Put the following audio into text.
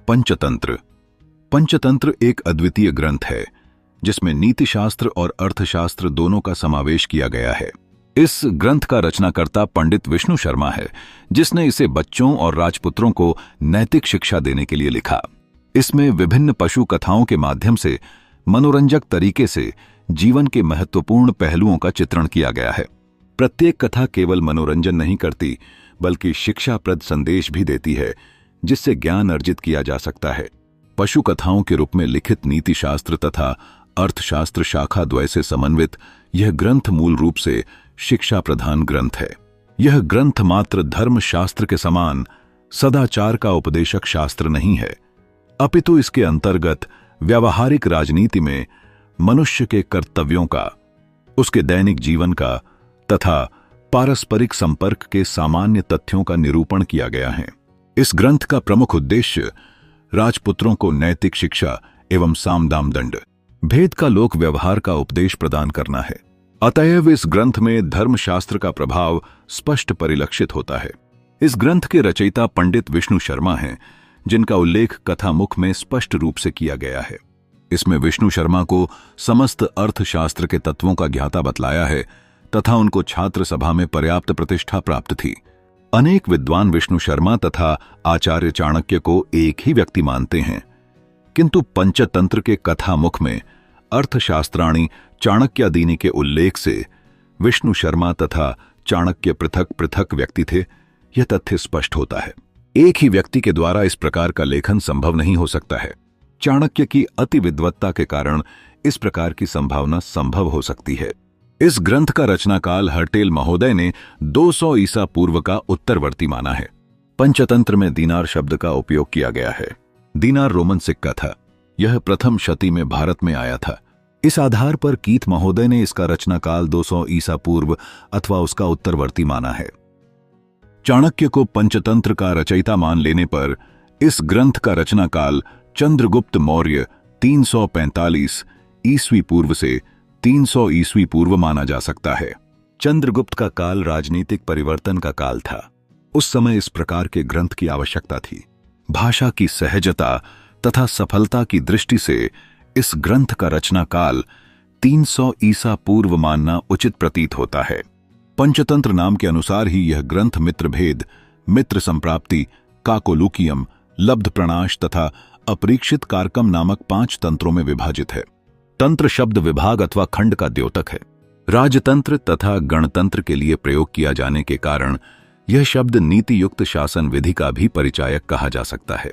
पंचतंत्र। पंचतंत्र एक अद्वितीय ग्रंथ है जिसमें नीतिशास्त्र और अर्थशास्त्र दोनों का समावेश किया गया है। इस ग्रंथ का रचनाकर्ता पंडित विष्णु शर्मा है, जिसने इसे बच्चों और राजपुत्रों को नैतिक शिक्षा देने के लिए लिखा। इसमें विभिन्न पशु कथाओं के माध्यम से मनोरंजक तरीके से जीवन के महत्वपूर्ण पहलुओं का चित्रण किया गया है। प्रत्येक कथा केवल मनोरंजन नहीं करती, बल्कि शिक्षाप्रद संदेश भी देती है, जिससे ज्ञान अर्जित किया जा सकता है। पशु कथाओं के रूप में लिखित नीतिशास्त्र तथा अर्थशास्त्र शाखा द्वय से समन्वित यह ग्रंथ मूल रूप से शिक्षा प्रधान ग्रंथ है। यह ग्रंथ मात्र धर्मशास्त्र के समान सदाचार का उपदेशक शास्त्र नहीं है, अपितु इसके अंतर्गत व्यावहारिक राजनीति में मनुष्य के कर्तव्यों का, उसके दैनिक जीवन का तथा पारस्परिक संपर्क के सामान्य तथ्यों का निरूपण किया गया है। इस ग्रंथ का प्रमुख उद्देश्य राजपुत्रों को नैतिक शिक्षा एवं सामदाम दंड भेद का लोक व्यवहार का उपदेश प्रदान करना है। अतएव इस ग्रंथ में धर्मशास्त्र का प्रभाव स्पष्ट परिलक्षित होता है। इस ग्रंथ के रचयिता पंडित विष्णु शर्मा हैं, जिनका उल्लेख कथामुख में स्पष्ट रूप से किया गया है। इसमें विष्णु शर्मा को समस्त अर्थशास्त्र के तत्वों का ज्ञाता बतलाया है तथा उनको छात्र सभा में पर्याप्त प्रतिष्ठा प्राप्त थी। अनेक विद्वान विष्णु शर्मा तथा आचार्य चाणक्य को एक ही व्यक्ति मानते हैं, किंतु पंचतंत्र के कथामुख में अर्थशास्त्राणी चाणक्यादीनि के उल्लेख से विष्णु शर्मा तथा चाणक्य पृथक पृथक व्यक्ति थे, यह तथ्य स्पष्ट होता है। एक ही व्यक्ति के द्वारा इस प्रकार का लेखन संभव नहीं हो सकता है। चाणक्य की अति विद्वत्ता के कारण इस प्रकार की संभावना संभव हो सकती है। इस ग्रंथ का रचनाकाल हर्टेल महोदय ने 200 ईसा पूर्व का उत्तरवर्ती माना है। पंचतंत्र में दीनार शब्द का उपयोग किया गया है। दीनार रोमन सिक्का था। यह प्रथम शती में भारत में आया था। इस आधार पर कीथ महोदय ने इसका रचनाकाल 200 ईसा पूर्व अथवा उसका उत्तरवर्ती माना है। चाणक्य को पंचतंत्र का रचयिता मान लेने पर इस ग्रंथ का रचनाकाल चंद्रगुप्त मौर्य 345 ईस्वी पूर्व से 300 ईस्वी पूर्व माना जा सकता है। चंद्रगुप्त का काल राजनीतिक परिवर्तन का काल था। उस समय इस प्रकार के ग्रंथ की आवश्यकता थी। भाषा की सहजता तथा सफलता की दृष्टि से इस ग्रंथ का रचना काल 300 ईसा पूर्व मानना उचित प्रतीत होता है। पंचतंत्र नाम के अनुसार ही यह ग्रंथ मित्रभेद, मित्र संप्राप्ति, काकोलुकियम, लब्ध प्रणाश तथा अपरीक्षित कारकम नामक 5 तंत्रों में विभाजित है। तंत्र शब्द विभाग अथवा खंड का द्योतक है। राजतंत्र तथा गणतंत्र के लिए प्रयोग किया जाने के कारण यह शब्द नीति युक्त शासन विधि का भी परिचायक कहा जा सकता है।